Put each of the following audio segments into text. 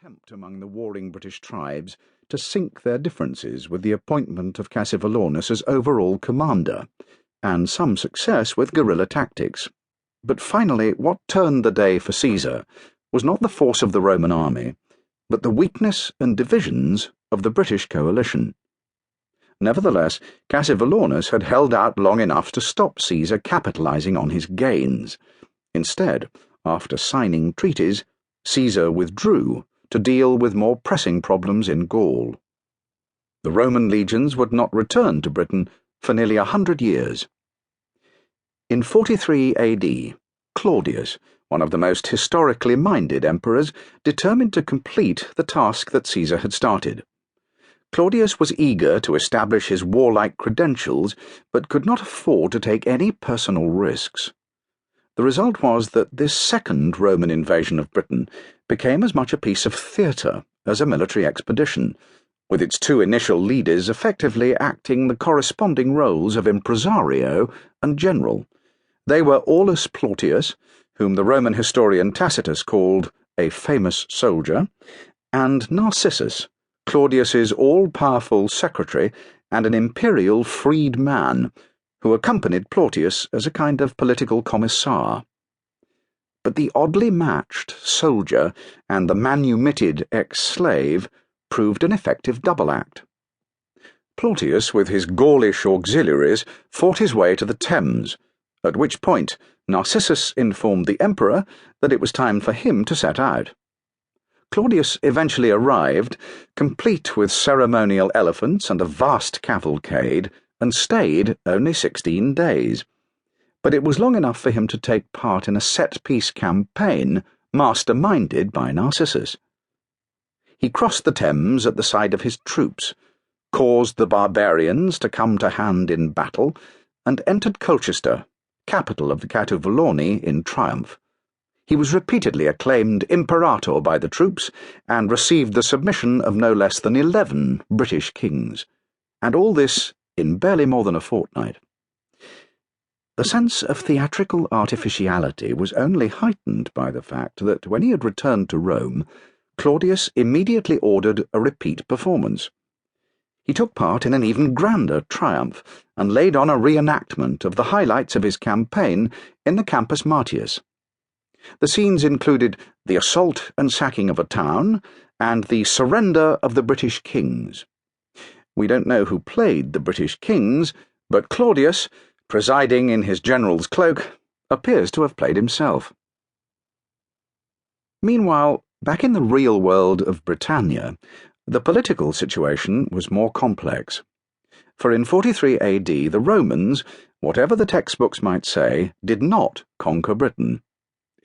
attempt among the warring British tribes to sink their differences with the appointment of Cassivellaunus as overall commander, and some success with guerrilla tactics. But finally, what turned the day for Caesar was not the force of the Roman army, but the weakness and divisions of the British coalition. Nevertheless, Cassivellaunus had held out long enough to stop Caesar capitalizing on his gains. Instead, after signing treaties, Caesar withdrew to deal with more pressing problems in Gaul. The Roman legions would not return to Britain for nearly 100 years. In 43 AD, Claudius, one of the most historically minded emperors, determined to complete the task that Caesar had started. Claudius was eager to establish his warlike credentials, but could not afford to take any personal risks. The result was that this second Roman invasion of Britain became as much a piece of theatre as a military expedition, with its two initial leaders effectively acting the corresponding roles of impresario and general. They were Aulus Plautius, whom the Roman historian Tacitus called a famous soldier, and Narcissus, Claudius's all-powerful secretary and an imperial freed man, who accompanied Plautius as a kind of political commissar. But the oddly matched soldier and the manumitted ex-slave proved an effective double act. Plautius, with his Gaulish auxiliaries, fought his way to the Thames, at which point Narcissus informed the emperor that it was time for him to set out. Claudius eventually arrived, complete with ceremonial elephants and a vast cavalcade, and stayed only 16 days. But it was long enough for him to take part in a set-piece campaign masterminded by Narcissus. He crossed the Thames at the side of his troops, caused the barbarians to come to hand in battle, and entered Colchester, capital of the Catuvellauni, in triumph. He was repeatedly acclaimed imperator by the troops and received the submission of no less than 11 British kings, and all this in barely more than a fortnight. The sense of theatrical artificiality was only heightened by the fact that when he had returned to Rome, Claudius immediately ordered a repeat performance. He took part in an even grander triumph and laid on a reenactment of the highlights of his campaign in the Campus Martius. The scenes included the assault and sacking of a town and the surrender of the British kings. We don't know who played the British kings, but Claudius, presiding in his general's cloak, appears to have played himself. Meanwhile, back in the real world of Britannia, the political situation was more complex. For in 43 AD, the Romans, whatever the textbooks might say, did not conquer Britain.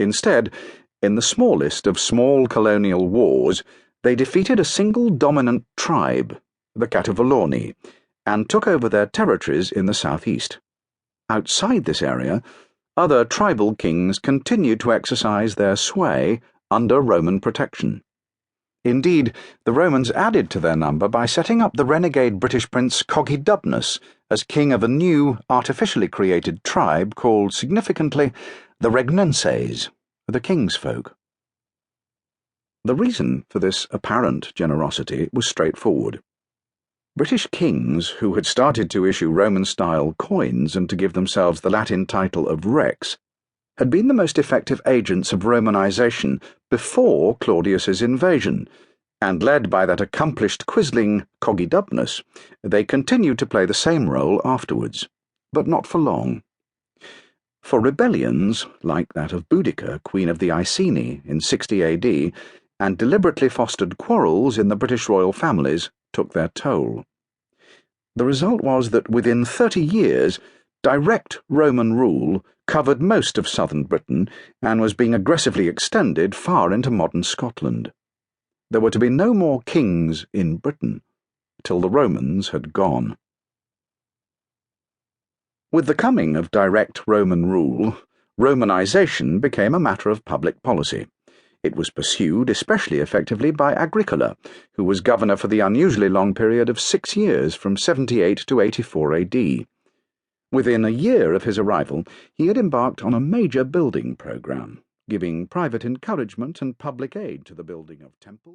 Instead, in the smallest of small colonial wars, they defeated a single dominant tribe, the Catuvellauni, and took over their territories in the southeast. Outside this area, other tribal kings continued to exercise their sway under Roman protection. Indeed, the Romans added to their number by setting up the renegade British prince Cogidubnus as king of a new, artificially created tribe called, significantly, the Regnenses, the kingsfolk. The reason for this apparent generosity was straightforward. British kings, who had started to issue Roman-style coins and to give themselves the Latin title of Rex, had been the most effective agents of Romanization before Claudius's invasion, and led by that accomplished quisling Cogidubnus, they continued to play the same role afterwards, but not for long. For rebellions, like that of Boudicca, Queen of the Iceni, in 60 AD, and deliberately fostered quarrels in the British royal families, took their toll. The result was that within 30 years, direct Roman rule covered most of southern Britain and was being aggressively extended far into modern Scotland. There were to be no more kings in Britain till the Romans had gone. With the coming of direct Roman rule, Romanization became a matter of public policy. It was pursued especially effectively by Agricola, who was governor for the unusually long period of 6 years from 78 to 84 AD. Within a year of his arrival, he had embarked on a major building program, giving private encouragement and public aid to the building of temples.